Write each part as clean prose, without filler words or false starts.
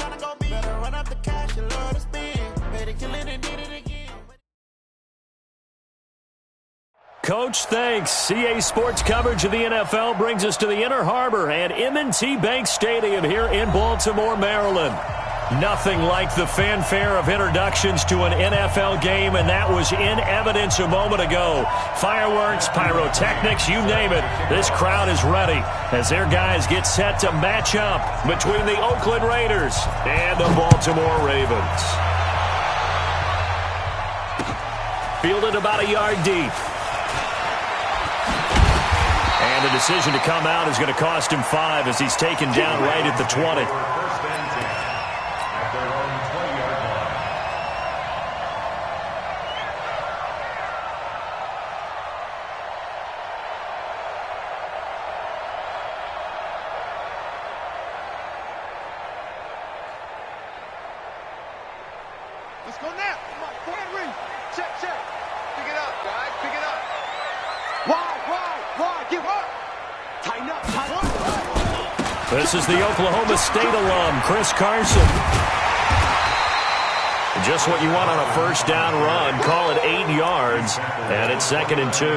tryna go be. Better run up the cash, you love to spend. Better kill it and did it again. Coach, thanks. CA Sports coverage of the NFL brings us to the Inner Harbor at M&T Bank Stadium here in Baltimore, Maryland. Nothing like the fanfare of introductions to an NFL game, and that was in evidence a moment ago. Fireworks, pyrotechnics, you name it. This crowd is ready as their guys get set to match up between the Oakland Raiders and the Baltimore Ravens. Fielded about a yard deep. And the decision to come out is going to cost him 5 as he's taken down right at the 20. Let's go now. Come on, Henry. Check. Pick it up, guys. Pick it up. Wide. Give up. Tighten up. This is the Oklahoma State alum, Chris Carson. Just what you want on a first down run. Call it 8 yards, and it's 2nd and 2.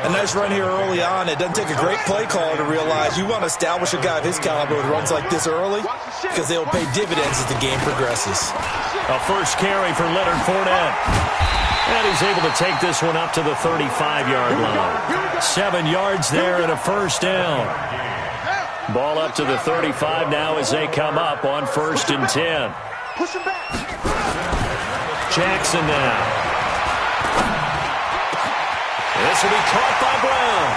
A nice run here early on. It doesn't take a great play caller to realize you want to establish a guy of his caliber with runs like this early because they will pay dividends as the game progresses. A first carry for Leonard Fournette. And he's able to take this one up to the 35-yard line. 7 yards there and a first down. Ball up to the 35 now as they come up on 1st and 10. Push him back. Jackson now. This will be caught by Brown.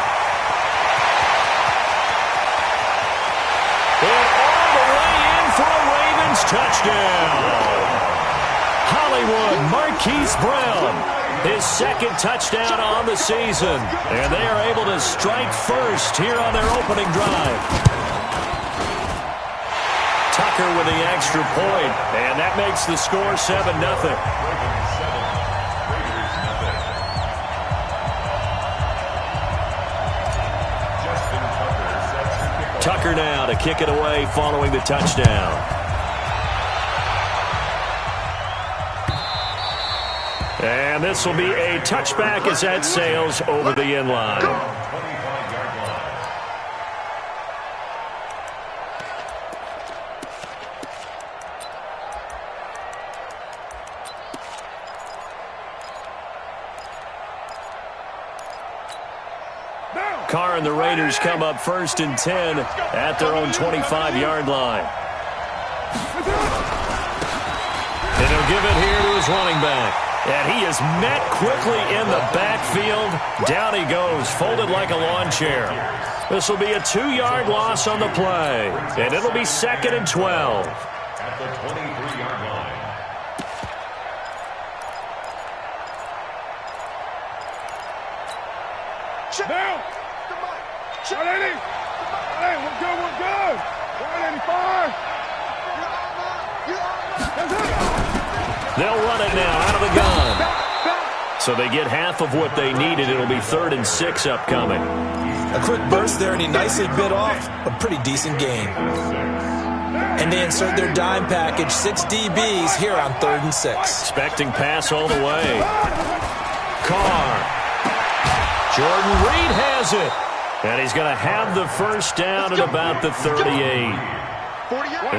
And all the way in for a Ravens touchdown. Hollywood Marquise Brown, his 2nd touchdown on the season. And they are able to strike first here on their opening drive. Tucker with the extra point, and that makes the score 7-0. Tucker now to kick it away following the touchdown. And this will be a touchback as that sails over the end line. Carr and the Raiders come up 1st and 10 at their own 25-yard line. And he'll give it here to his running back. And he is met quickly in the backfield. Down he goes, folded like a lawn chair. This will be a 2-yard loss on the play. And it'll be 2nd and 12. At the 23-yard line. Check. Down. Check. 180. Hey, we're good. 185. They'll run it now out of the gun. So they get half of what they needed. It'll be 3rd and 6 upcoming. A quick burst there, and he nicely bit off a pretty decent gain. And they insert their dime package, 6 DBs here on 3rd and 6. Expecting pass all the way. Carr. Jordan Reed has it. And he's going to have the first down at about the 38.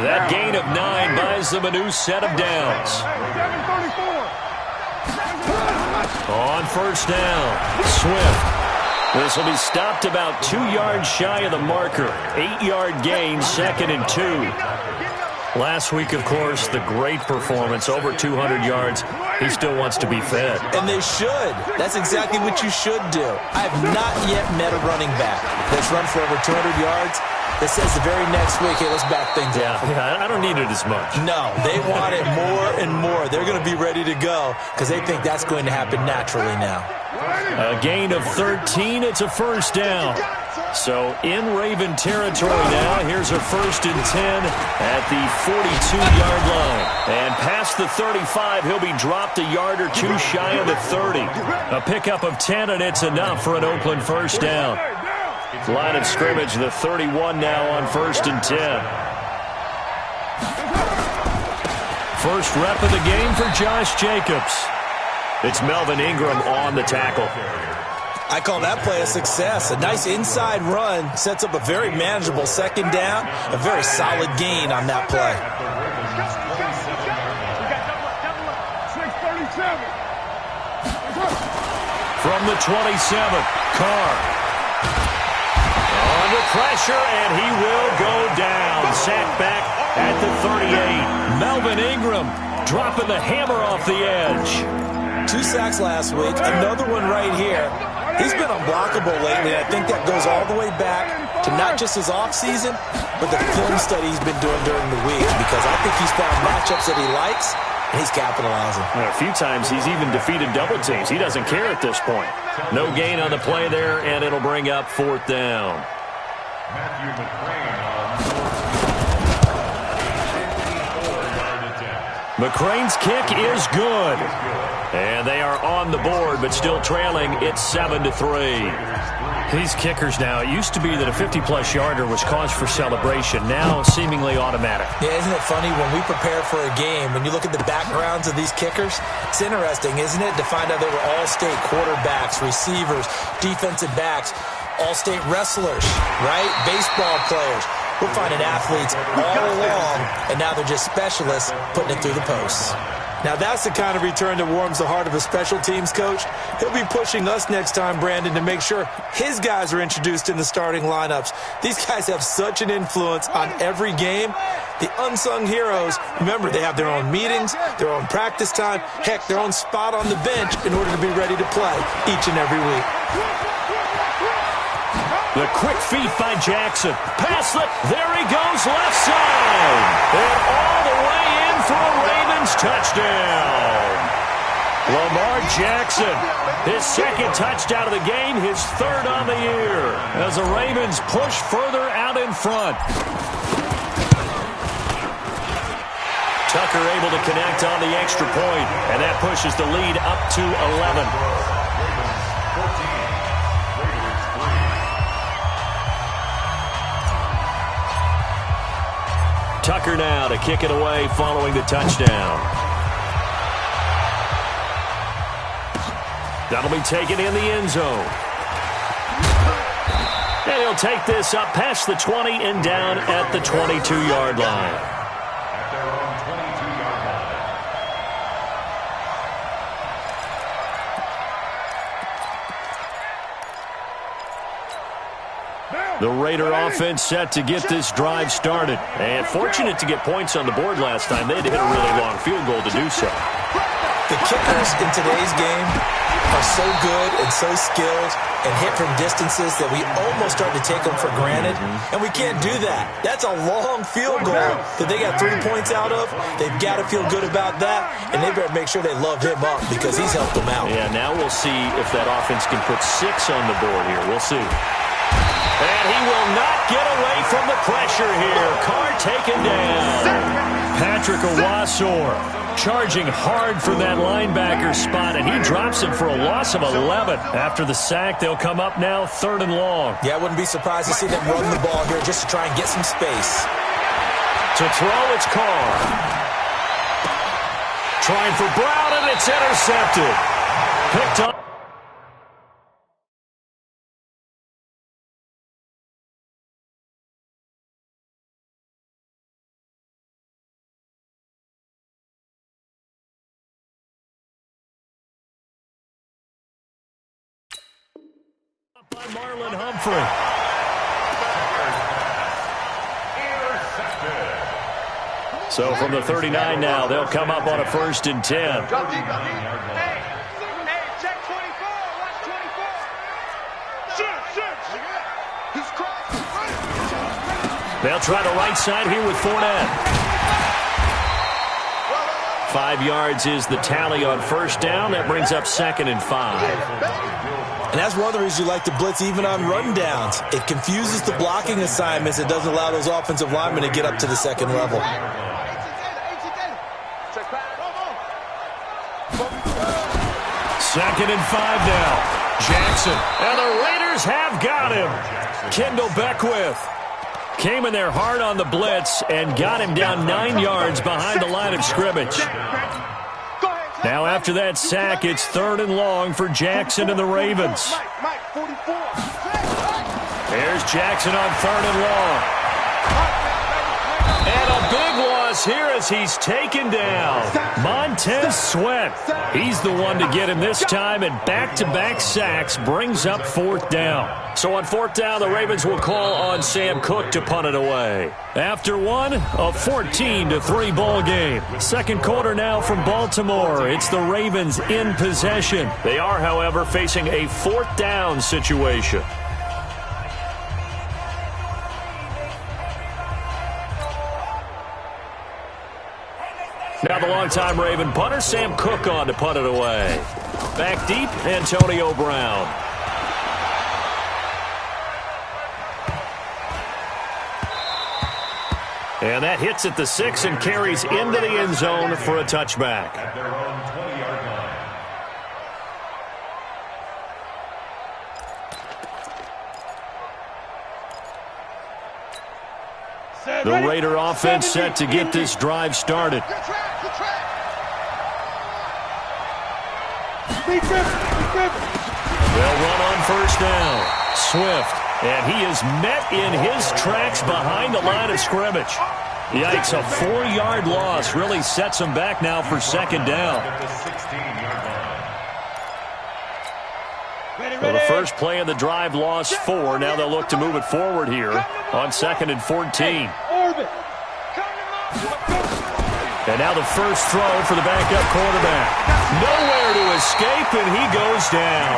That gain of 9 buys them a new set of downs. On first down, Swift. This will be stopped about 2 yards shy of the marker. 8-yard gain, 2nd and 2. Last week, of course, the great performance, over 200 yards. He still wants to be fed. And they should. That's exactly what you should do. I have not yet met a running back that's run for over 200 yards that says the very next week, hey, let's back things up. Yeah, I don't need it as much. No, they want it more and more. They're going to be ready to go because they think that's going to happen naturally now. A gain of 13. It's a first down. So in Raven territory now. Here's a 1st and 10 at the 42-yard line. And past the 35, he'll be dropped a yard or two shy of the 30. A pickup of 10, and it's enough for an Oakland first down. Line of scrimmage, the 31 now on 1st and 10. First rep of the game for Josh Jacobs. It's Melvin Ingram on the tackle. I call that play a success. A nice inside run sets up a very manageable second down. A very solid gain on that play. From the 27, Carr. Under pressure, and he will go down. Sacked back at the 38. Melvin Ingram dropping the hammer off the edge. 2 sacks last week, another one right here. He's been unblockable lately. I think that goes all the way back to not just his offseason, but the film study he's been doing during the week, because I think he's found matchups that he likes, and he's capitalizing. A few times he's even defeated double teams. He doesn't care at this point. No gain on the play there, and it'll bring up 4th down. Matthew McCrane on McCrane's kick is good. And they are on the board, but still trailing. It's 7-3. These kickers now, it used to be that a 50-plus yarder was cause for celebration. Now seemingly automatic. Yeah, isn't it funny when we prepare for a game, when you look at the backgrounds of these kickers, it's interesting, isn't it, to find out they were all-state quarterbacks, receivers, defensive backs, all-state wrestlers, right? Baseball players. We're finding athletes all along, and now they're just specialists putting it through the posts. Now, that's the kind of return that warms the heart of a special teams coach. He'll be pushing us next time, Brandon, to make sure his guys are introduced in the starting lineups. These guys have such an influence on every game. The unsung heroes, remember, they have their own meetings, their own practice time, heck, their own spot on the bench in order to be ready to play each and every week. The quick feet by Jackson. Pass it. There he goes, left side. And all the way in for a Ravens touchdown. Lamar Jackson, his 2nd touchdown of the game, his 3rd on the year, as the Ravens push further out in front. Tucker able to connect on the extra point, and that pushes the lead up to 11. Tucker now to kick it away following the touchdown. That'll be taken in the end zone. And he'll take this up past the 20 and down at the 22-yard line. at their own 22-yard line. The Raider offense set to get this drive started. And fortunate to get points on the board last time. They had to hit a really long field goal to do so. The kickers in today's game are so good and so skilled and hit from distances that we almost start to take them for granted. And we can't do that. That's a long field goal that they got 3 points out of. They've got to feel good about that, and they better make sure they love him up because he's helped them out. Yeah, now we'll see if that offense can put 6 on the board here. We'll see. And he will not get away from the pressure here. Carr taken down. Patrick Owasor charging hard for that linebacker spot, and he drops him for a loss of 11. After the sack, they'll come up now 3rd and long. Yeah, I wouldn't be surprised to see them run the ball here just to try and get some space. To throw, it's Carr. Trying for Brown, and it's intercepted. Picked up. By Marlon Humphrey. So from the 39 now, they'll come up on a 1st and 10. Hey, check 24. Watch 24. Shoot. He's crossed. They'll try the right side here with Fournette. 5 yards is the tally on 1st down. That brings up 2nd and 5. And that's one of the reasons you like to blitz even on rundowns. It confuses the blocking assignments. It doesn't allow those offensive linemen to get up to the 2nd level. 2nd and 5 now. Jackson. And the Raiders have got him. Kendall Beckwith. Came in there hard on the blitz and got him down 9 yards behind the line of scrimmage. Now after that sack, it's 3rd and long for Jackson and the Ravens. There's Jackson on 3rd and long. And a big loss here as he's taken down. Montez Sweat. He's the one to get him this time, and back-to-back sacks brings up 4th down. So on 4th down, the Ravens will call on Sam Cook to punt it away. After one, a 14-3 ball game. Second quarter now from Baltimore. It's the Ravens in possession. They are, however, facing a 4th down situation. Now the longtime Raven punter, Sam Cook, on to punt it away. Back deep, Antonio Brown. And that hits at the 6 and carries into the end zone for a touchback. At their own 20-yard line. The Raider offense set to get this drive started. They'll run on 1st down. Swift. And he is met in his tracks behind the line of scrimmage. Yikes, a 4-yard loss really sets him back now for 2nd down. Well, the first play of the drive lost 4. Now they'll look to move it forward here on 2nd and 14. And now the first throw for the backup quarterback. Nowhere to escape, and he goes down.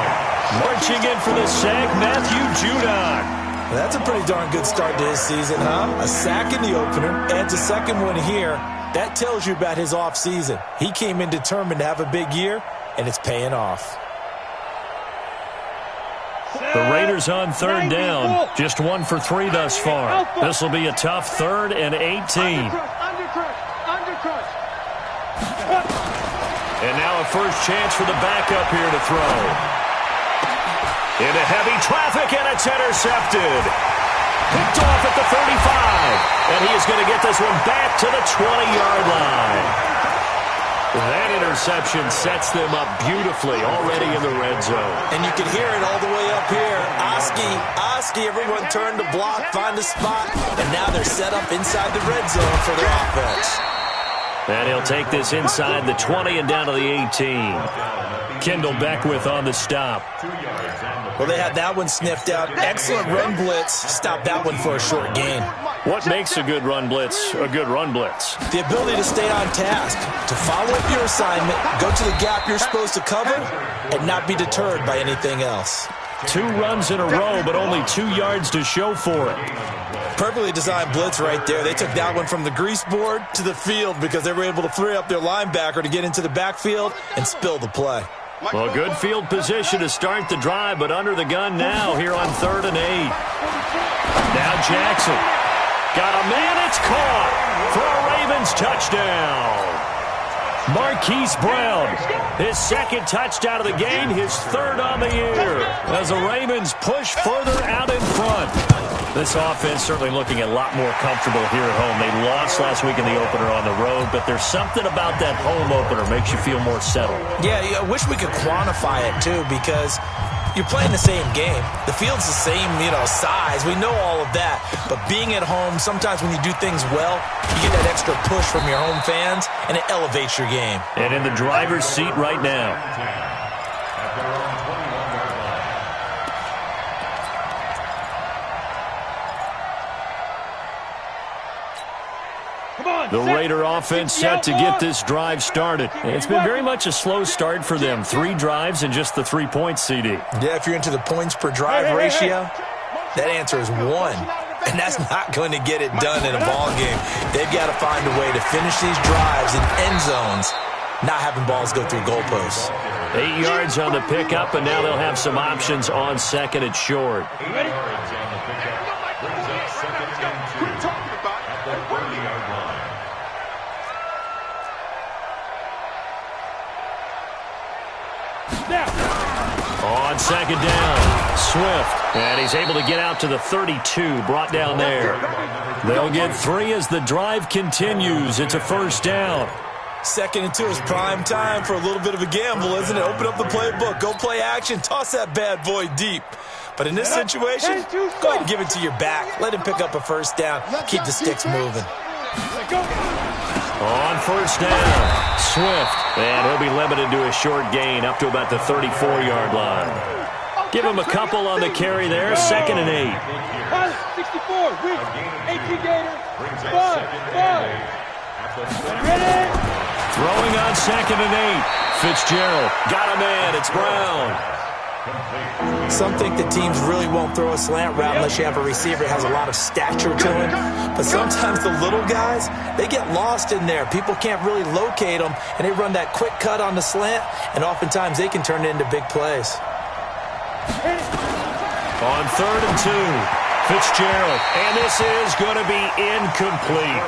Marching in for the sack, Matthew Judon. Well, that's a pretty darn good start to his season, huh? A sack in the opener, adds a second one here. That tells you about his offseason. He came in determined to have a big year, and it's paying off. The Raiders on 3rd down, just 1 for 3 thus far. This will be a tough 3rd and 18. And now a first chance for the backup here to throw. Into heavy traffic, and it's intercepted. Picked off at the 35. And he is going to get this one back to the 20-yard line. That interception sets them up beautifully already in the red zone. And you can hear it all the way up here. Oski, everyone turned to block, find a spot, and now they're set up inside the red zone for their offense. And he'll take this inside the 20 and down to the 18. Kendall Beckwith on the stop. Well, they had that one sniffed out. Excellent run blitz. Stop that one for a short gain. What makes a good run blitz a good run blitz? The ability to stay on task, to follow up your assignment, go to the gap you're supposed to cover, and not be deterred by anything else. 2 runs in a row, but only 2 yards to show for it. Perfectly designed blitz right there. They took that one from the grease board to the field because they were able to free up their linebacker to get into the backfield and spill the play. Well, good field position to start the drive, but under the gun now here on 3rd and 8. Now Jackson. Got a man, it's caught for a Ravens touchdown. Marquise Brown, his 2nd touchdown of the game, his 3rd on the year, as the Ravens push further out in front. This offense certainly looking a lot more comfortable here at home. They lost last week in the opener on the road, but there's something about that home opener makes you feel more settled. Yeah, I wish we could quantify it, too, because you're playing the same game. The field's the same, size. We know all of that. But being at home, sometimes when you do things well, you get that extra push from your home fans, and it elevates your game. And in the driver's seat right now. The Raider offense set to get this drive started. It's been very much a slow start for them. 3 drives and just the 3 points, CD. Yeah, if you're into the points per drive ratio, that answer is 1. And that's not going to get it done in a ball game. They've got to find a way to finish these drives in end zones, not having balls go through goalposts. 8 yards on the pickup, and now they'll have some options on 2nd and short. 8 yards on the pickup. Brings up 2nd and 2 at the 30-yard line. On 2nd down, Swift And he's able to get out to the 32, brought down there. They'll get 3 as the drive continues. It's a first down. 2nd and 2 is prime time for a little bit of a gamble, isn't it? Open up the playbook, go play action, toss that bad boy deep. But in this situation, go ahead and give it to your back. Let him pick up a first down. Keep the sticks moving. On first down, Swift. And he'll be limited to a short gain up to about the 34-yard line. Give him a couple on the carry there. 2nd and 8. 64, weak, 18 gainer, 5. Ready? Throwing on 2nd and 8. Fitzgerald got a man. It's Brown. Some think the teams really won't throw a slant route unless you have a receiver that has a lot of stature to him. But sometimes the little guys, they get lost in there. People can't really locate them, and they run that quick cut on the slant, and oftentimes they can turn it into big plays. On 3rd and 2, Fitzgerald. And this is going to be incomplete.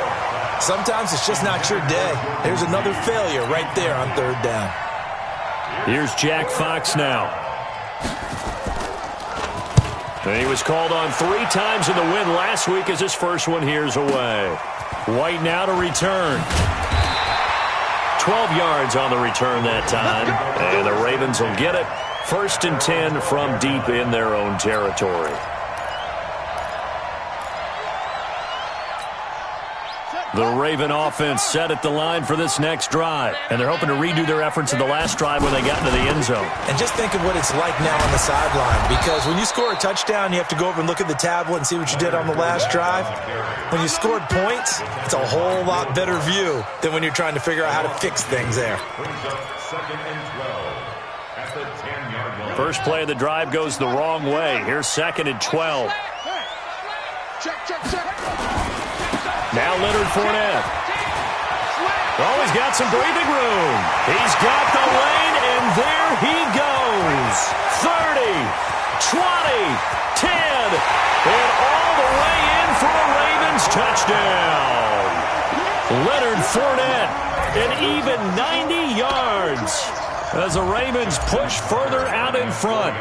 Sometimes it's just not your day. There's another failure right there on 3rd down. Here's Jack Fox now. And he was called on 3 times in the win last week as his first one here's away. White now to return. 12 yards on the return that time. And the Ravens will get it. 1st and 10 from deep in their own territory. The Raven offense set at the line for this next drive. And they're hoping to redo their efforts in the last drive when they got into the end zone. And just think of what it's like now on the sideline. Because when you score a touchdown, you have to go over and look at the tablet and see what you did on the last drive. When you scored points, it's a whole lot better view than when you're trying to figure out how to fix things there. First play of the drive goes the wrong way. Here's 2nd and 12. Now Leonard Fournette. Oh, he's got some breathing room. He's got the lane, and there he goes. 30, 20, 10, and all the way in for a Ravens touchdown. Leonard Fournette, an even 90 yards as the Ravens push further out in front.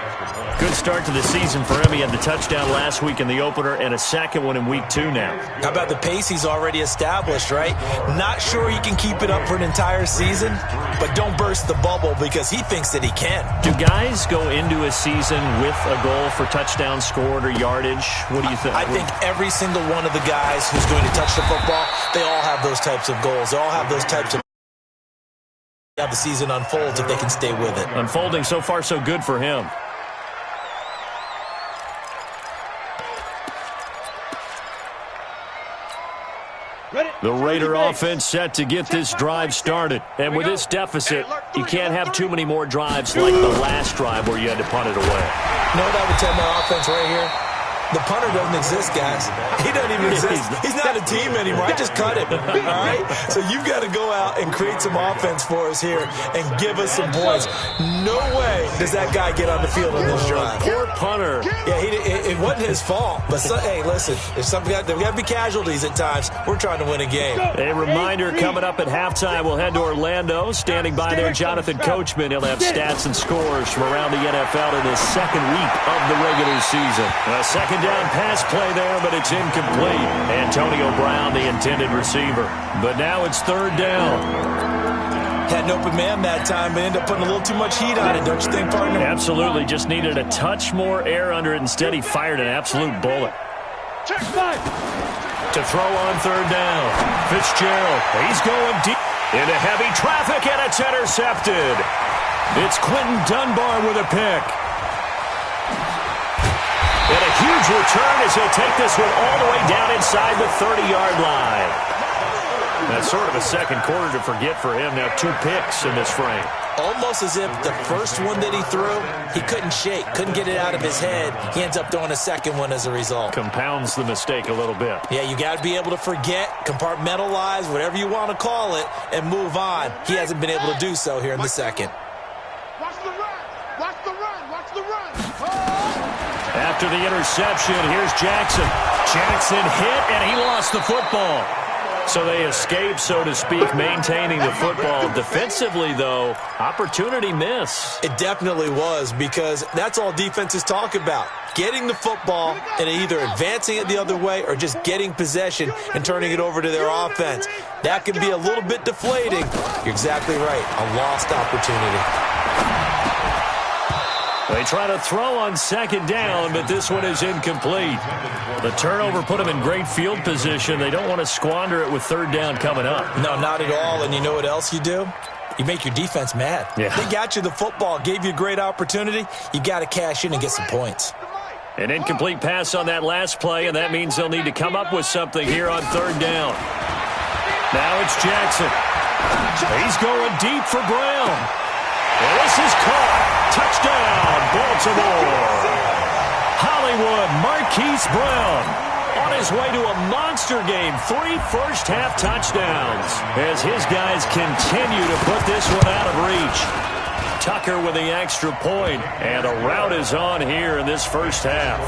Good start to the season for him. He had the touchdown last week in the opener and a second one in week 2 now. How about the pace he's already established, right? Not sure he can keep it up for an entire season, but don't burst the bubble because he thinks that he can. Do guys go into a season with a goal for touchdowns scored or yardage? What do you think? I think every single one of the guys who's going to touch the football, they all have those types of goals. They all have those types of how the season unfolds if they can stay with it. Unfolding so far so good for him. The Raider offense set to get this drive started. And with this deficit, you can't have too many more drives like the last drive where you had to punt it away. You know what I would tell my offense right here? The punter doesn't exist, guys. He doesn't even exist. He's not a team anymore. I just cut him. All right? So you've got to go out and create some offense for us here and give us some points. No way does that guy get on the field on this drive. Poor punter. Yeah, it wasn't his fault. But, hey, listen, there's got to be casualties at times. We're trying to win a game. A reminder coming up at halftime, we'll head to Orlando. Standing by there, Jonathan Coachman. He'll have stats and scores from around the NFL in his second week of the regular season. A second down pass play there, but it's incomplete. Antonio Brown, the intended receiver. But now it's 3rd down. Had an open man that time, but ended up putting a little too much heat on it, don't you think, partner? Absolutely. Just needed a touch more air under it. Instead, he fired an absolute bullet. To throw on 3rd down. Fitzgerald. He's going deep into heavy traffic, and it's intercepted. It's Quentin Dunbar with a pick. And a huge return as he'll take this one all the way down inside the 30-yard line. That's sort of a second quarter to forget for him. Now 2 picks in this frame. Almost as if the first one that he threw, he couldn't shake, couldn't get it out of his head. He ends up throwing a second one as a result. Compounds the mistake a little bit. Yeah, you got to be able to forget, compartmentalize, whatever you want to call it, and move on. He hasn't been able to do so here in the second. Watch the run. Watch the run. Watch the run. After the interception, here's Jackson. Jackson hit, and he lost the football. So they escape, so to speak, maintaining the football. Defensively, though, opportunity miss. It definitely was, because that's all defenses talk about. Getting the football and either advancing it the other way or just getting possession and turning it over to their offense. That can be a little bit deflating. You're exactly right. A lost opportunity. They try to throw on second down, but this one is incomplete. The turnover put them in great field position. They don't want to squander it with third down coming up. No, not at all. And you know what else you do? You make your defense mad. Yeah. They got you the football, gave you a great opportunity. You got to cash in and get some points. An incomplete pass on that last play, and that means they'll need to come up with something here on third down. Now it's Jackson. He's going deep for Brown. Well, this is caught. Touchdown, Baltimore. Hollywood Marquise Brown on his way to a monster game. 3 first-half touchdowns as his guys continue to put this one out of reach. Tucker with the extra point, and a rout is on here in this first half.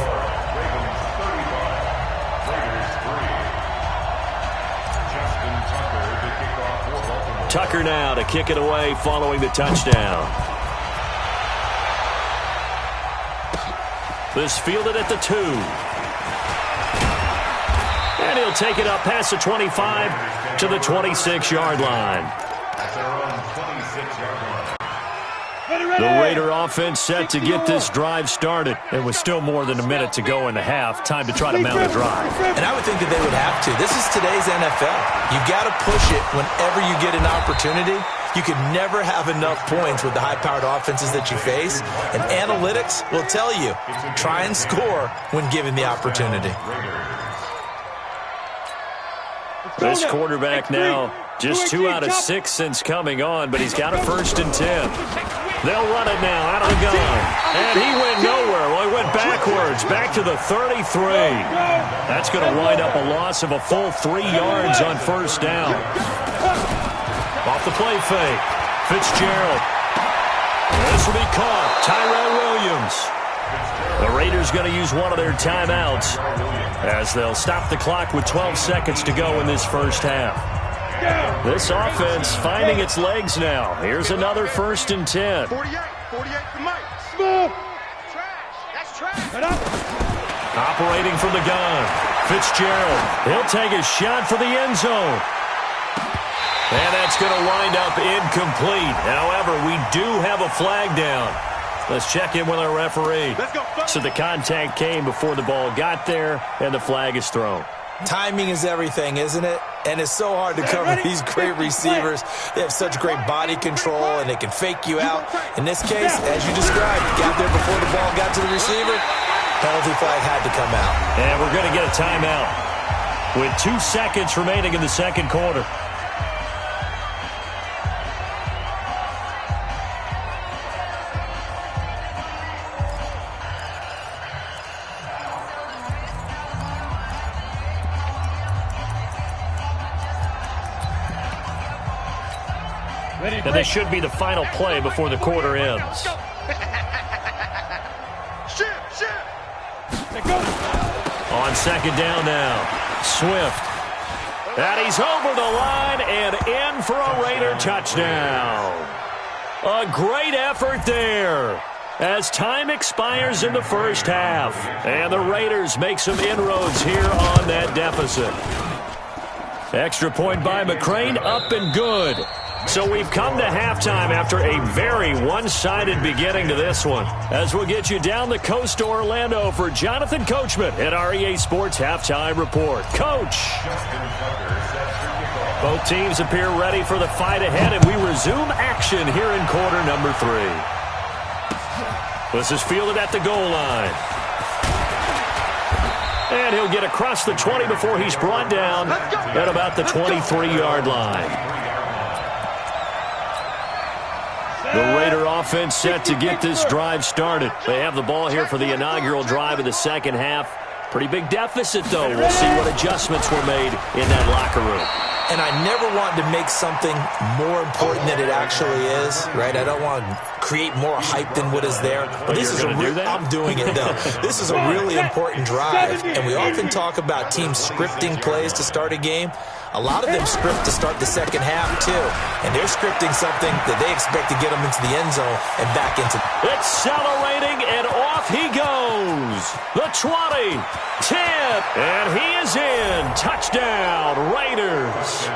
Tucker now to kick it away following the touchdown. This fielded at the 2. And he'll take it up past the 25 to the 26-yard line. The Raider offense set to get this drive started. It was still more than a minute to go in the half. Time to try to mount a drive. And I would think that they would have to. This is today's NFL. You got to push it whenever you get an opportunity. You could never have enough points with the high-powered offenses that you face. And analytics will tell you, try and score when given the opportunity. This quarterback now just 2 out of 6 since coming on, but he's got a 1st and 10. They'll run it now out of the gun. And he went nowhere. Well, he went backwards, back to the 33. That's going to wind up a loss of a full 3 yards on first down. Off the play fake. Fitzgerald. This will be caught. Tyrell Williams. The Raiders going to use one of their timeouts as they'll stop the clock with 12 seconds to go in this first half. This offense finding its legs now. Here's another 1st and 10. 48 to Mike. Smooth. Trash. That's trash. Operating from the gun. Fitzgerald. He'll take a shot for the end zone. And that's going to wind up incomplete. However, we do have a flag down. Let's check in with our referee. So the contact came before the ball got there, and the flag is thrown. Timing is everything, isn't it? And it's so hard to cover these great receivers. They have such great body control, and they can fake you out. In this case, as you described, got there before the ball got to the receiver. Penalty flag had to come out. And we're going to get a timeout with 2 seconds remaining in the second quarter. And this should be the final play before the quarter ends. On second down now, Swift. And he's over the line and in for a Raider touchdown. A great effort there as time expires in the first half. And the Raiders make some inroads here on that deficit. Extra point by McCrane, up and good. So we've come to halftime after a very one-sided beginning to this one. As we'll get you down the coast to Orlando for Jonathan Coachman at our EA Sports Halftime Report. Coach! Both teams appear ready for the fight ahead, and we resume action here in quarter number 3. This is fielded at the goal line. And he'll get across the 20 before he's brought down at about the 23-yard line. The Raider offense set to get this drive started. They have the ball here for the inaugural drive of the second half. Pretty big deficit, though. We'll see what adjustments were made in that locker room. And I never want to make something more important than it actually is, right? I don't want to create more hype than what is there. But this is I'm doing it, though. This is a really important drive, and we often talk about teams scripting plays to start a game. A lot of them script to start the second half, too. And they're scripting something that they expect to get them into the end zone and back into. Accelerating, and off he goes. The 20, 10, and he is in. Touchdown, Raiders.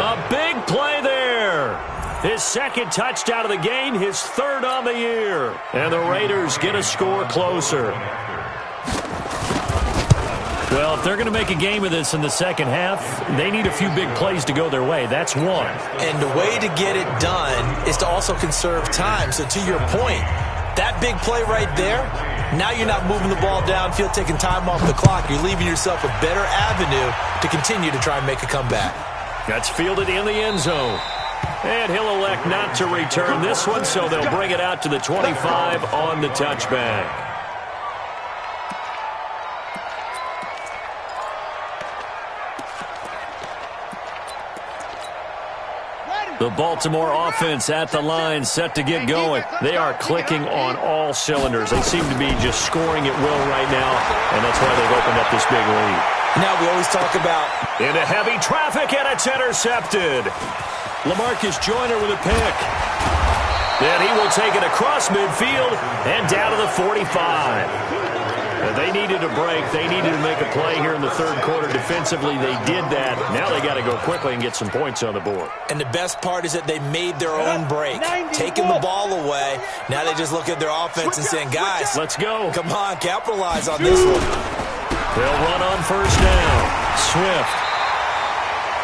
A big play there. His second touchdown of the game, his third on the year. And the Raiders get a score closer. Well, if they're going to make a game of this in the second half, they need a few big plays to go their way. That's one. And the way to get it done is to also conserve time. So to your point, that big play right there, now you're not moving the ball downfield, taking time off the clock. You're leaving yourself a better avenue to continue to try and make a comeback. That's fielded in the end zone. And he'll elect not to return this one, so they'll bring it out to the 25 on the touchback. The Baltimore offense at the line, set to get going. They are clicking on all cylinders. They seem to be just scoring at will right now, and that's why they've opened up this big lead. Now we always talk about into heavy traffic, and it's intercepted. LaMarcus Joyner with a pick. Then he will take it across midfield and down to the 45. And they needed a break. They needed to make a play here in the third quarter. Defensively, they did that. Now they got to go quickly and get some points on the board. And the best part is that they made their own break, taking the ball away. Now they just look at their offense and saying, guys, let's go. Come on, capitalize on this one. They'll run on first down. Swift.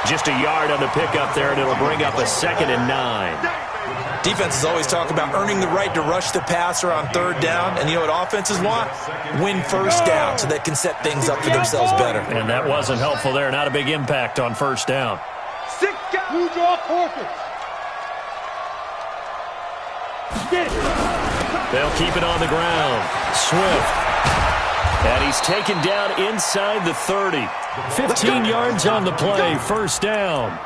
Just a yard on the pickup there, and it'll bring up a 2nd and 9. Defenses always talk about earning the right to rush the passer on third down. And you know what offenses want? Win first down so they can set things up for themselves better. And that wasn't helpful there. Not a big impact on first down. 6 guys. Who draw quarters? Get it. They'll keep it on the ground. Swift. And he's taken down inside the 30. 15 yards on the play. First down.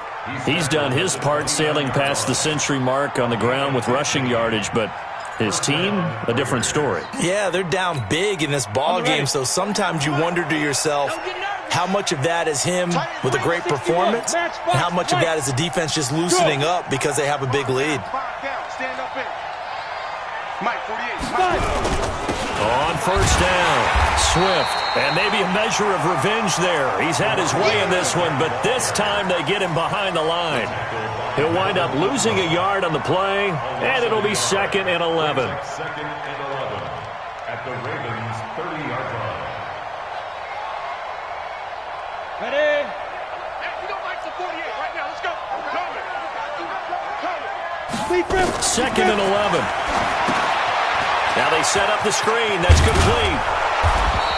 He's done his part sailing past the century mark on the ground with rushing yardage, but his team, a different story. Yeah, they're down big in this ball game, so sometimes you wonder to yourself how much of that is him with a great performance and how much of that is the defense just loosening up because they have a big lead. Stand up in. Mike, 48. On first down, Swift, and maybe a measure of revenge there. He's had his way in this one, but this time they get him behind the line. He'll wind up losing a yard on the play, and it'll be 2nd and 11. 2nd and 11 at the Ravens' 30-yard line. Ready? Hey, you don't like the 48 right now. Let's go. Come. 2nd and 11. Now they set up the screen. That's complete.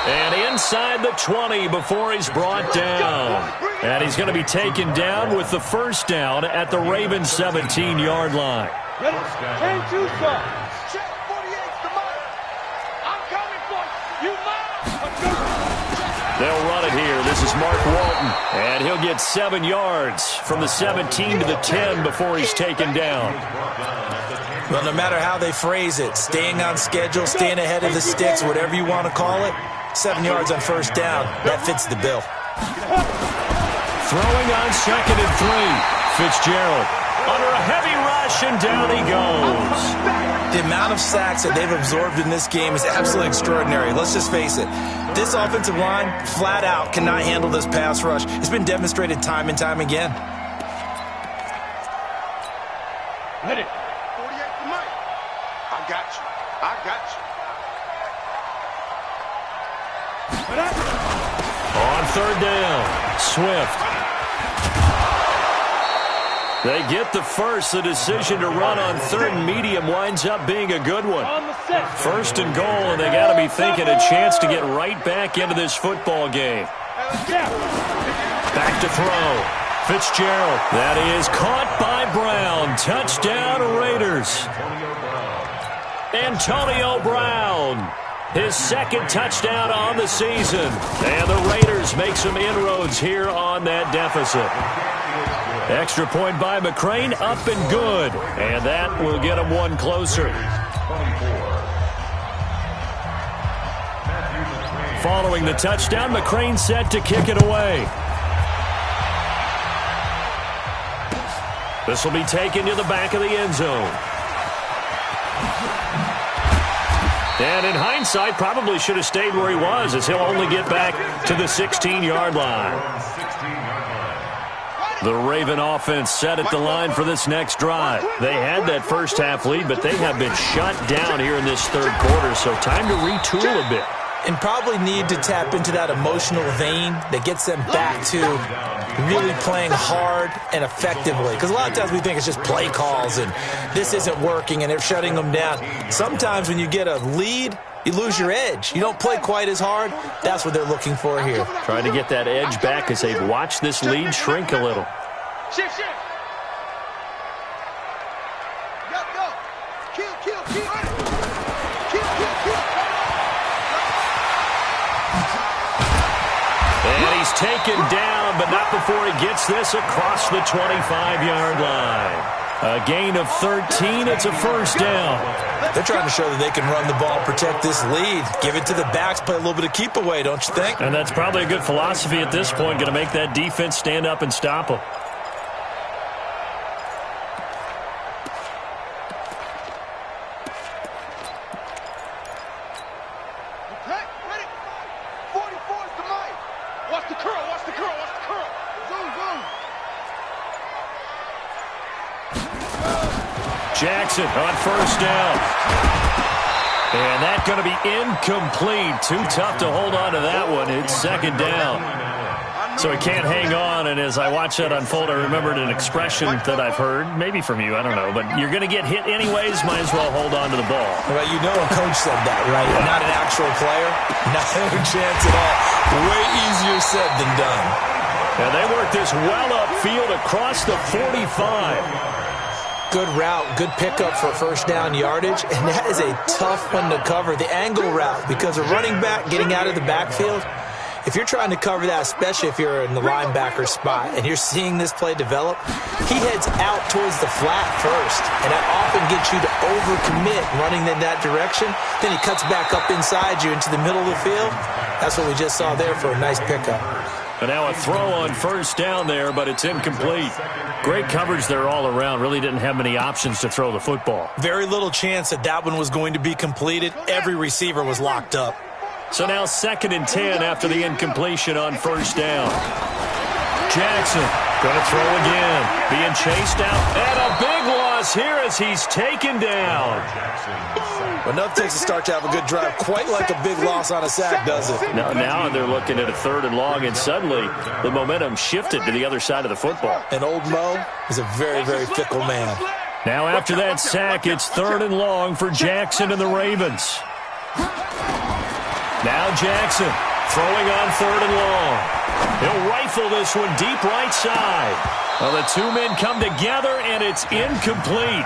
And inside the 20 before he's brought down. And he's going to be taken down with the first down at the Ravens' 17-yard line. Ready? 10-2 start. Check 48's the mark. I'm coming for you. They'll run it here. This is Mark Walton. And he'll get 7 yards from the 17 to the 10 before he's taken down. Well, no matter how they phrase it, staying on schedule, staying ahead of the sticks, whatever you want to call it, 7 yards on first down, that fits the bill. Throwing on 2nd and 3. Fitzgerald under a heavy rush, and down he goes. The amount of sacks that they've absorbed in this game is absolutely extraordinary. Let's just face it. This offensive line, flat out, cannot handle this pass rush. It's been demonstrated time and time again. Ready? 48 for Mike. I got you. I got you. On third down, Swift. They get the first. The decision to run on third and medium winds up being a good one. First and goal, and they got to be thinking a chance to get right back into this football game. Back to throw. Fitzgerald. That is caught by Brown. Touchdown, Raiders. Antonio Brown. His 2nd touchdown on the season. And the Raiders make some inroads here on that deficit. Extra point by McCrane, up and good. And that will get him one closer. Following the touchdown, McCrane set to kick it away. This will be taken to the back of the end zone. And in hindsight, probably should have stayed where he was, as he'll only get back to the 16-yard line. The Raven offense set at the line for this next drive. They had that first half lead, but they have been shut down here in this third quarter, so time to retool a bit. And probably need to tap into that emotional vein that gets them back to really playing hard and effectively. Because a lot of times we think it's just play calls and this isn't working and they're shutting them down. Sometimes when you get a lead, you lose your edge. You don't play quite as hard. That's what they're looking for here. Trying to get that edge back as they've watched this lead shrink a little. Shift, shift. Go. Kill. Kill. And he's taken down, but not before he gets this across the 25-yard line. A gain of 13. It's a first down. They're trying to show that they can run the ball, protect this lead. Give it to the backs, play a little bit of keep away, don't you think? And that's probably a good philosophy at this point, going to make that defense stand up and stop them. Jackson on first down. And that's going to be incomplete. Too tough to hold on to that one. It's second down. So he can't hang on, and as I watch that unfold, I remembered an expression that I've heard, maybe from you, I don't know, but you're going to get hit anyways, might as well hold on to the ball. Well, you know a coach said that, right? Not an actual player. No chance at all. Way easier said than done. And they work this well upfield across the 45. Good route, good pickup for first down yardage, and that is a tough one to cover, the angle route, because a running back getting out of the backfield, if you're trying to cover that, especially if you're in the linebacker spot and you're seeing this play develop, he heads out towards the flat first, and that often gets you to overcommit running in that direction. Then he cuts back up inside you into the middle of the field. That's what we just saw there for a nice pickup. And now a throw on first down there, but it's incomplete. Great coverage there all around. Really didn't have many options to throw the football. Very little chance that that one was going to be completed. Every receiver was locked up. So now 2nd and 10 after the incompletion on first down. Jackson going to throw again. Being chased out. And a big loss here as he's taken down. Well, nothing takes a start to have a good drive. Quite like a big loss on a sack, does it? Now they're looking at a 3rd and long, and suddenly the momentum shifted to the other side of the football. And old Mo is a very, very fickle man. Now after that sack, it's 3rd and long for Jackson and the Ravens. Now Jackson throwing on 3rd and long. He'll rifle this one deep right side. Well, the two men come together, and it's incomplete.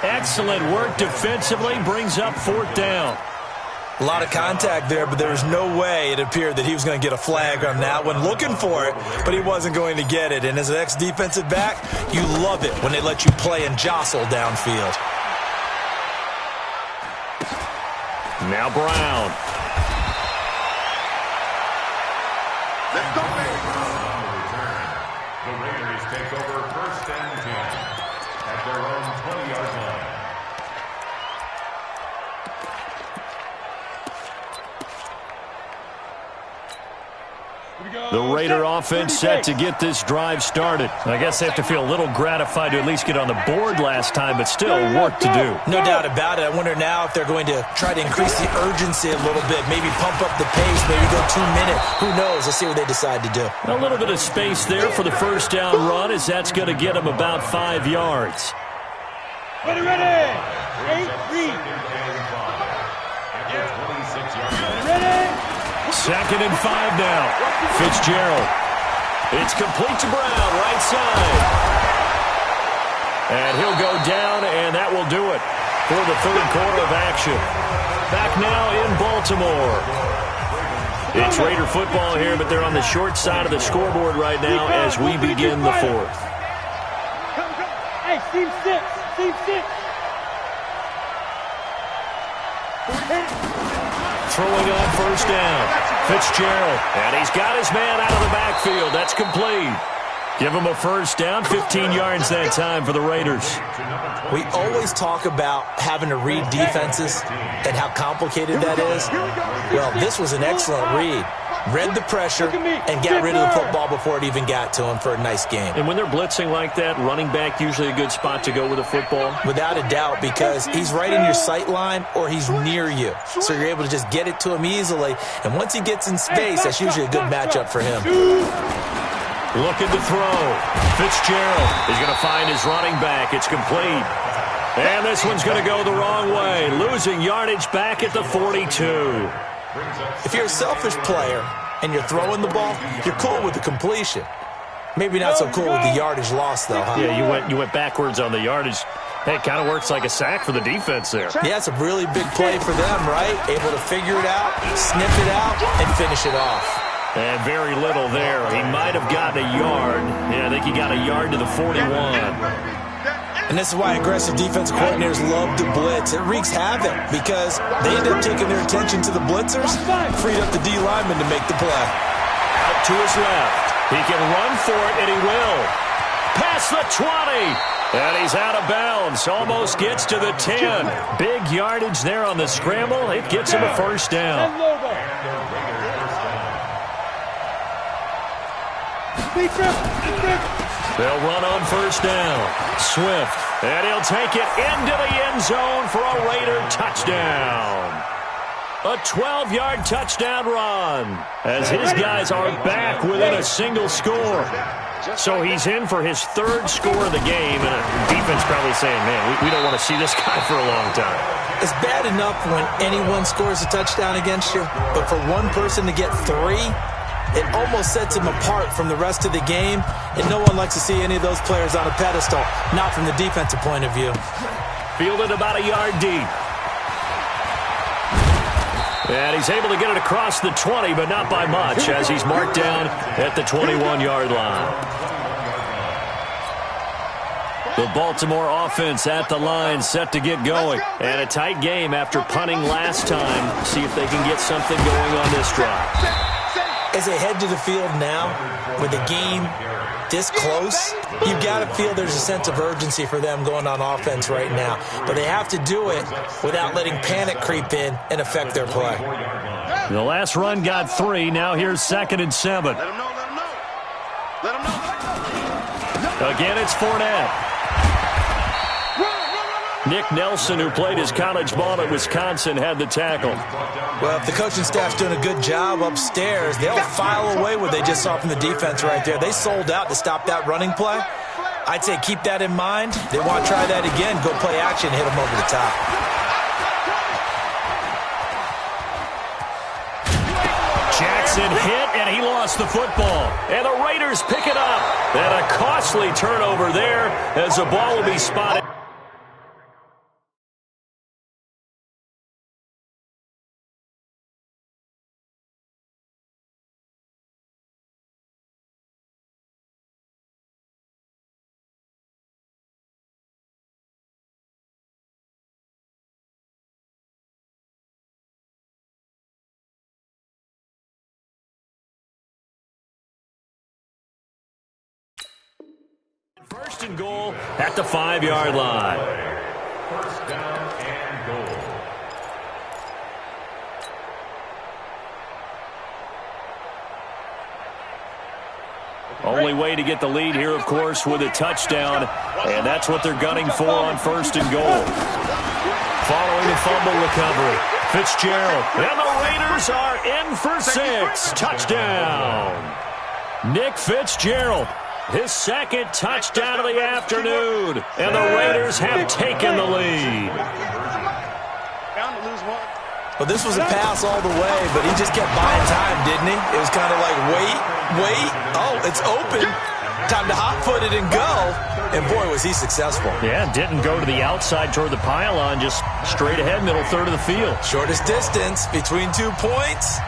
Excellent work defensively, brings up 4th down. A lot of contact there, but there was no way it appeared that he was going to get a flag on that one. Looking for it, but he wasn't going to get it. And as an ex-defensive back, you love it when they let you play and jostle downfield. Now Brown. Let's go, baby. The Raiders take over 1st and 10 at their own 20-yard line. The Raider offense set to get this drive started. I guess they have to feel a little gratified to at least get on the board last time, but still work to do. No doubt about it. I wonder now if they're going to try to increase the urgency a little bit, maybe pump up the pace, maybe go 2 minute. Who knows? Let's see what they decide to do. A little bit of space there for the first down run, as that's going to get them about 5 yards. Ready. 8, read. Ready. 2nd and 5 now. Fitzgerald. It's complete to Brown, right side. And he'll go down, and that will do it for the 3rd quarter of action. Back now in Baltimore. It's Raider football here, but they're on the short side of the scoreboard right now as we begin the 4th. Hey, team 6. Team 6. Throwing on first down. Fitzgerald. And he's got his man out of the backfield. That's complete. Give him a first down, 15 yards that time for the Raiders. We always talk about having to read defenses and how complicated that is. Well, this was an excellent read. Read the pressure and got rid of the football before it even got to him for a nice game. And when they're blitzing like that, running back usually a good spot to go with the football? Without a doubt, because he's right in your sight line or he's near you. So you're able to just get it to him easily. And once he gets in space, that's usually a good matchup for him. Looking to throw. Fitzgerald is going to find his running back. It's complete. And this one's going to go the wrong way. Losing yardage back at the 42. If you're a selfish player and you're throwing the ball, you're cool with the completion. Maybe not so cool with the yardage loss, though, huh? Yeah, you went backwards on the yardage. Hey, it kind of works like a sack for the defense there. Yeah, it's a really big play for them, right? Able to figure it out, sniff it out, and finish it off. And very little there. He might have gotten a yard. Yeah, I think he got a yard to the 41. And this is why aggressive defensive coordinators love to blitz. It wreaks havoc because they end up taking their attention to the blitzers, freed up the D lineman to make the play. Out to his left. He can run for it, and he will. Past the 20. And he's out of bounds. Almost gets to the 10. Big yardage there on the scramble. It gets him a first down. They'll run on first down. Swift, and he'll take it into the end zone for a Raider touchdown. A 12-yard touchdown run as his guys are back within a single score. So he's in for his third score of the game, and the defense probably saying, man, we don't want to see this guy for a long time. It's bad enough when anyone scores a touchdown against you, but for one person to get three, it almost sets him apart from the rest of the game, and no one likes to see any of those players on a pedestal, not from the defensive point of view. Fielded about a yard deep. And he's able to get it across the 20, but not by much, as he's marked down at the 21-yard line. The Baltimore offense at the line, set to get going. And a tight game after punting last time. See if they can get something going on this drive. As they head to the field now, with the game this close, you've got to feel there's a sense of urgency for them going on offense right now. But they have to do it without letting panic creep in and affect their play. The last run got 3. Now here's 2nd and 7. Let him know, let him know. Let him know. Again, it's Fournette. Nick Nelson, who played his college ball at Wisconsin, had the tackle. Well, if the coaching staff's doing a good job upstairs, they'll file away what they just saw from the defense right there. They sold out to stop that running play. I'd say keep that in mind. They want to try that again. Go play action, hit them over the top. Jackson hit, and he lost the football. And the Raiders pick it up. And a costly turnover there as the ball will be spotted. First and goal at the 5-yard line. First down and goal. Only way to get the lead here, of course, with a touchdown, and that's what they're gunning for on first and goal. Following the fumble recovery, Fitzgerald, and the Raiders are in for 6. Touchdown. Nick Fitzgerald, his second touchdown of the afternoon, and the Raiders have taken the lead. Bound to lose one. Well, this was a pass all the way, but he just kept buying time, didn't he? It was kind of like, wait. Oh, it's open. Time to hot-foot it and go. And, boy, was he successful. Yeah, didn't go to the outside toward the pylon, just straight ahead, middle third of the field. Shortest distance between 2 points.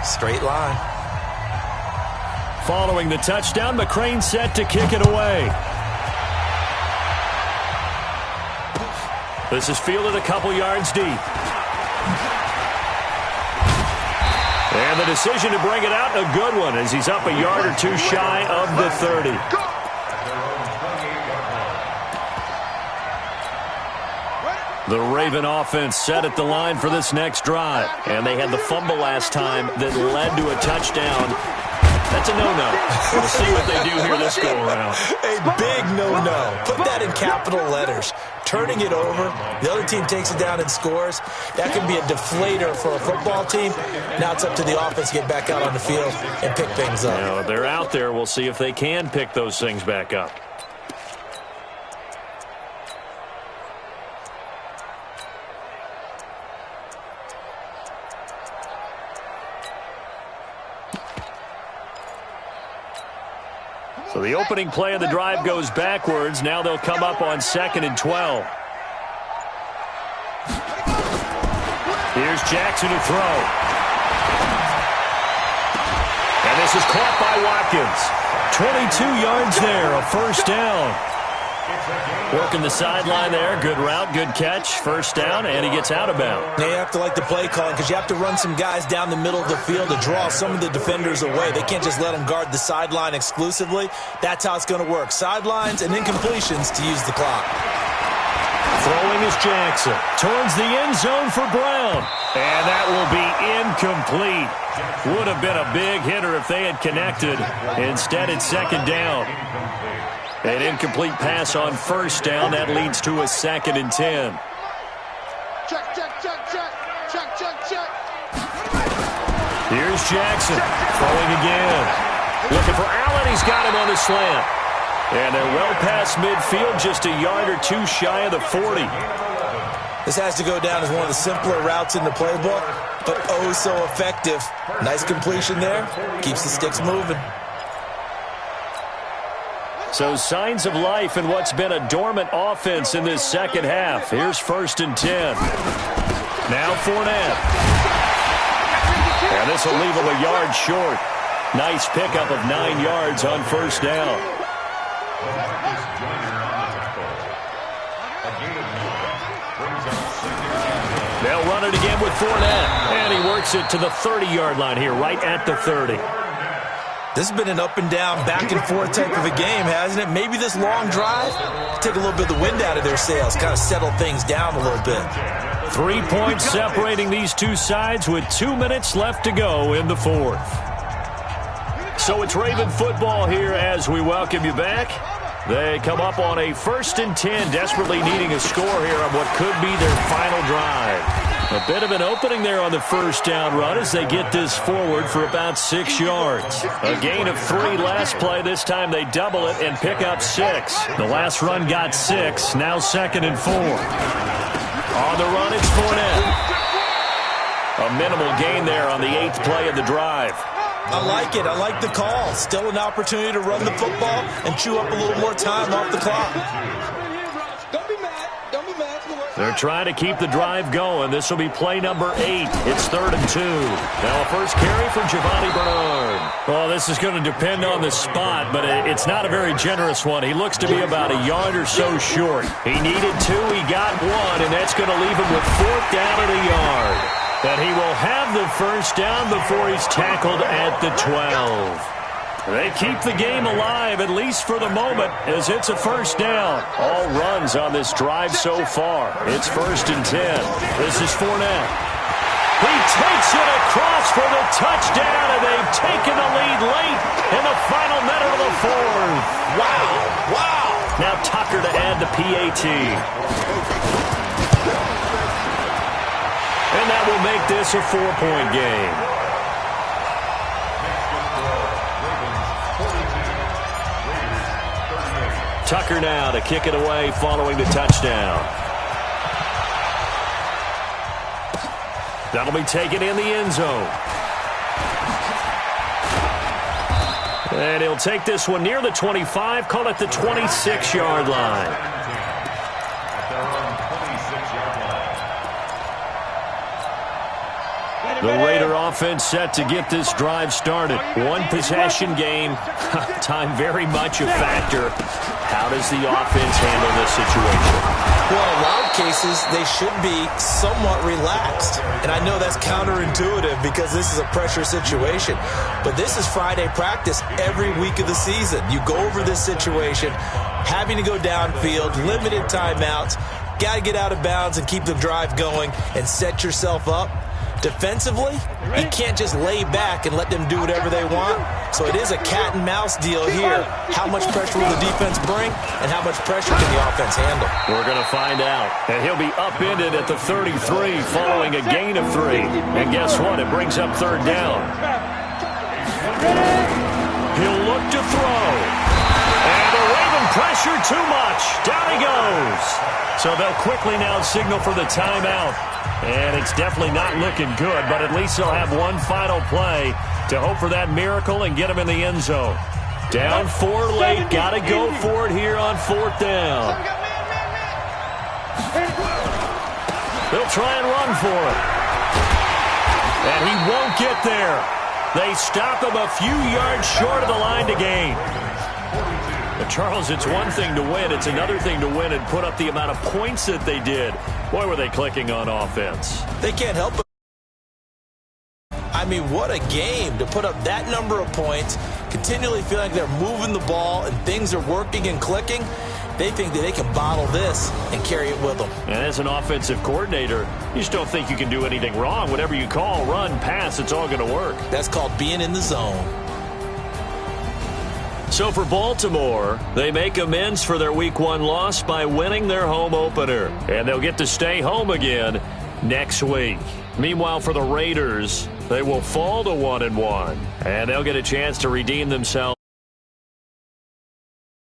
Straight line. Following the touchdown, McCrane set to kick it away. This is fielded a couple yards deep. And the decision to bring it out, a good one, as he's up a yard or two shy of the 30. The Raven offense set at the line for this next drive. And they had the fumble last time that led to a touchdown. That's a no-no. We'll see what they do here this go-around. A big no-no. Put that in capital letters. Turning it over, the other team takes it down and scores. That can be a deflator for a football team. Now it's up to the offense to get back out on the field and pick things up. Now, they're out there. We'll see if they can pick those things back up. So the opening play of the drive goes backwards. Now they'll come up on 2nd and 12. Here's Jackson to throw. And this is caught by Watkins. 22 yards there, a first down. Working the sideline there. Good route, good catch. First down, and he gets out of bounds. Now you have to like the play calling because you have to run some guys down the middle of the field to draw some of the defenders away. They can't just let them guard the sideline exclusively. That's how it's going to work. Sidelines and incompletions to use the clock. Throwing is Jackson. Towards the end zone for Brown. And that will be incomplete. Would have been a big hitter if they had connected. Instead, it's second down. An incomplete pass on first down. That leads to a 2nd and 10. Check, check, check, check. Check, check, check. Here's Jackson. Throwing again. Looking for Allen. He's got him on the slant. And they're well past midfield, just a yard or two shy of the 40. This has to go down as one of the simpler routes in the playbook, but oh so effective. Nice completion there. Keeps the sticks moving. So signs of life in what's been a dormant offense in this second half. Here's 1st and 10. Now Fournette. And this will leave him a yard short. Nice pickup of 9 yards on first down. They'll run it again with Fournette. And he works it to the 30-yard line here, right at the 30. This has been an up-and-down, back-and-forth type of a game, hasn't it? Maybe this long drive, take a little bit of the wind out of their sails, kind of settle things down a little bit. 3 points separating these two sides with 2 minutes left to go in the fourth. So it's Raven football here as we welcome you back. They come up on a 1st and 10, desperately needing a score here on what could be their final drive. A bit of an opening there on the first down run as they get this forward for about 6 yards. A gain of 3 last play. This time they double it and pick up 6. The last run got 6. Now 2nd and 4. On the run, it's Fournette. A minimal gain there on the 8th play of the drive. I like it. I like the call. Still an opportunity to run the football and chew up a little more time off the clock. Don't be mad. Don't be mad. They're trying to keep the drive going. This will be play number 8. It's 3rd and 2. Now a first carry for Giovanni Bernard. Well, this is going to depend on the spot, but it's not a very generous one. He looks to be about a yard or so short. He needed 2. He got 1, and that's going to leave him with 4th down and a yard. And he will have the first down before he's tackled at the 12. They keep the game alive, at least for the moment, as it's a first down. All runs on this drive so far. It's 1st and 10. This is Fournette. He takes it across for the touchdown, and they've taken the lead late in the final minute of the fourth. Wow. Wow. Now Tucker to add the PAT. And that will make this a 4-point game. Tucker now to kick it away following the touchdown. That'll be taken in the end zone. And he'll take this one near the 25, call it the 26-yard line. The Raider offense set to get this drive started. One possession game. Time very much a factor. How does the offense handle this situation? Well, in a lot of cases, they should be somewhat relaxed. And I know that's counterintuitive because this is a pressure situation. But this is Friday practice every week of the season. You go over this situation, having to go downfield, limited timeouts, got to get out of bounds and keep the drive going and set yourself up. Defensively, you can't just lay back and let them do whatever they want. So it is a cat and mouse deal here. How much pressure will the defense bring and how much pressure can the offense handle? We're going to find out. And he'll be upended at the 33 following a gain of 3. And guess what? It brings up third down. He'll look to throw. And the Raven pressure too much. Down he goes. So they'll quickly now signal for the timeout. And it's definitely not looking good, but at least they'll have one final play to hope for that miracle and get them in the end zone. Down 4 late, got to go for it here on 4th down. They'll try and run for it. And he won't get there. They stop him a few yards short of the line to gain. But Charles, it's one thing to win. It's another thing to win and put up the amount of points that they did. Boy, were they clicking on offense. They can't help it. I mean, what a game to put up that number of points, continually feeling like they're moving the ball and things are working and clicking. They think that they can bottle this and carry it with them. And as an offensive coordinator, you just don't think you can do anything wrong. Whatever you call, run, pass, it's all going to work. That's called being in the zone. So for Baltimore, they make amends for their Week 1 loss by winning their home opener. And they'll get to stay home again next week. Meanwhile, for the Raiders, they will fall to 1-1. And they'll get a chance to redeem themselves